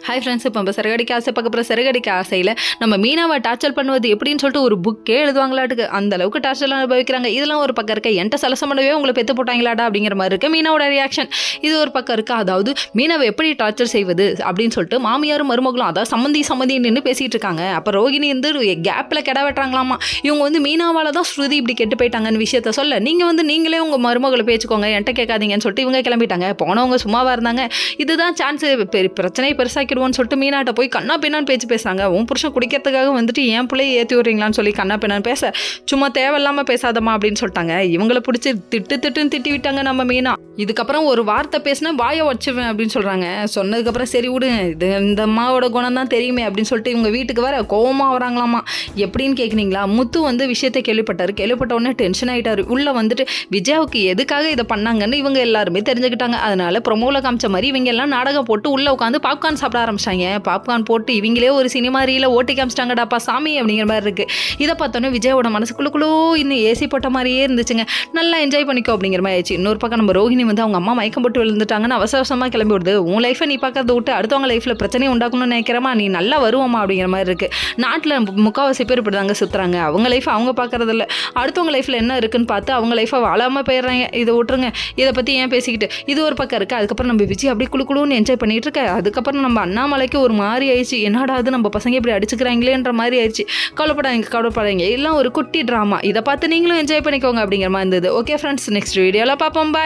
Hi friends, இப்போ நம்ம சிறகடிக்க ஆசை பார்க்க போகிற சிறகடிக்க ஆசையில் நம்ம மீனாவை டார்ச்சர் பண்ணுவது எப்படின்னு சொல்லிட்டு ஒரு புக்கே எழுதுவாங்களாட்டுக்கு. அந்த அளவுக்கு டார்ச்சர்லாம் அனுபவிக்கிறாங்க. இதெல்லாம் ஒரு பக்கம் இருக்க என்கிட்ட சலசம் பண்ணவே உங்களை பெற்று போட்டாங்களாடா அப்படிங்கிற மாதிரி இருக்குது மீனாவோட ரியாக்ஷன். இது ஒரு பக்கம் இருக்குது. அதாவது மீனாவை எப்படி டார்ச்சர் செய்வது அப்படின்னு சொல்லிட்டு மாமியாரும் மருமகளும் அதாவது சம்மந்தி நின்று பேசிகிட்டு இருக்காங்க. அப்போ ரோகிணி வந்து கேப்பில் கெட வெட்டுறாங்களாமா. இவங்க வந்து மீனாவால் தான் ஸ்ருதி இப்படி கெட்டு போயிட்டாங்கன்னு விஷயத்த சொல்ல, நீங்களே உங்கள் மருமகளை பேச்சுக்கோங்க, என்கிட்ட கேட்காதீங்கன்னு சொல்லிட்டு இவங்க கிளம்பிட்டாங்க. போனவங்க சும்மாவாக இருந்தாங்க. இதுதான் சான்ஸ், பிரச்சனையை பெருசாக்கிடுவோன்னு சொல்லிட்டு மீனாட்ட போய் கண்ணா பின்னான்னு பேசுகிறாங்க. உன் புருஷன் குடிக்கிறதுக்காக வந்துட்டு என் பிள்ளையை ஏற்றி விட்றீங்களான்னு சொல்லி கண்ணா பின்னான்னு பேச, சும்மா தேவையில்லாமல் பேசாதம்மா அப்படின்னு சொல்லிட்டாங்க. இவங்களை பிடிச்சி திட்டுன்னு திட்டி விட்டாங்க நம்ம மீனா. இதுக்கப்புறம் ஒரு வார்த்தை பேசினா வாயை வச்சுவேன் அப்படின்னு சொல்கிறாங்க. சொன்னதுக்கப்புறம் சரி விடு, இது இந்த அம்மாவோட குணம் தான் தெரியுமே அப்படின்னு சொல்லிட்டு இவங்க வீட்டுக்கு வர கோவமாக வராங்களாமா. எப்படின்னு கேட்குறீங்களா? முத்து வந்து விஷயத்தை கேள்விப்பட்ட உடனே டென்ஷன் ஆகிட்டாரு. உள்ளே வந்துட்டு விஜயாவுக்கு எதுக்காக இதை பண்ணாங்கன்னு இவங்க எல்லாருமே தெரிஞ்சுக்கிட்டாங்க. அதனால ப்ரொமோவில் காமிச்ச மாதிரி இவங்க எல்லாம் நாடகம் போட்டு உள்ளே உட்காந்து பாப்கார்ன் சாப்பிட ஆரம்பிச்சாங்க. பாப்கார்ன் போட்டு இவங்களே ஒரு சினிமா ரீல ஓட்டி காமிச்சிட்டாங்கடாப்பா சாமி அப்படிங்கிற மாதிரி இருக்குது. இதை பார்த்தோன்னே விஜயோட மனசுக்குள்ளே இன்னும் ஏசி போட்ட மாதிரியே இருந்துச்சுங்க. நல்லா என்ஜாய் பண்ணிக்கோ அப்படிங்கிற மாதிரி ஆயிடுச்சு. இன்னொரு பக்கம் நம்ம ரோஹிணி வந்து அவங்க அம்மா மயக்கம் போட்டு விழுந்துட்டாங்கன்னு அவசரமாக கிளம்பி விடுது. உன் லைஃப்பை நீ பார்க்கறத விட்டு அடுத்தவங்க லைஃப்பில் பிரச்சனையை உண்டாக்கணும்னு நினைக்கிறமா, நீ நல்லா வருவோமா அப்படிங்கிற மாதிரி இருக்குது. நாட்டில் முக்கால்வாசி பேர் இப்படி தாங்க சுற்றுறாங்க. அவங்க லைஃப் அவங்க பார்க்கறதில்ல, அடுத்தவங்க லைஃப்பில் என்ன இருக்குன்னு பார்த்து அவங்க லைஃப்பை வாழாமல் போயிடுறாங்க. இதை விட்டுருங்க, இதை பற்றி ஏன் பேசிக்கிட்டு. இது ஒரு பக்கம் இருக்குது. அதுக்கப்புறம் நம்ம விஜய் அப்படி குழுன்னு என்ஜாய் பண்ணிகிட்டு இருக்க. அதுக்கப்புறம் நம்ம அண்ணாமலைக்கு ஒரு மாதிரி ஆயிடுச்சு. என்னடா அது நம்ம பசங்க இப்படி அடிச்சுக்கிறாங்களேன்ற மாதிரி ஆயிடுச்சு. கவலைப்படாதீங்க, எல்லாம் ஒரு குட்டி ட்ராமா. இதை பார்த்து நீங்களும் என்ஜாய் பண்ணிக்கோங்க அப்படிங்கிற மாதிரி இருந்தது. ஓகே ஃப்ரெண்ட்ஸ், நெக்ஸ்ட் வீடியோவில் பார்ப்போம். பாய்.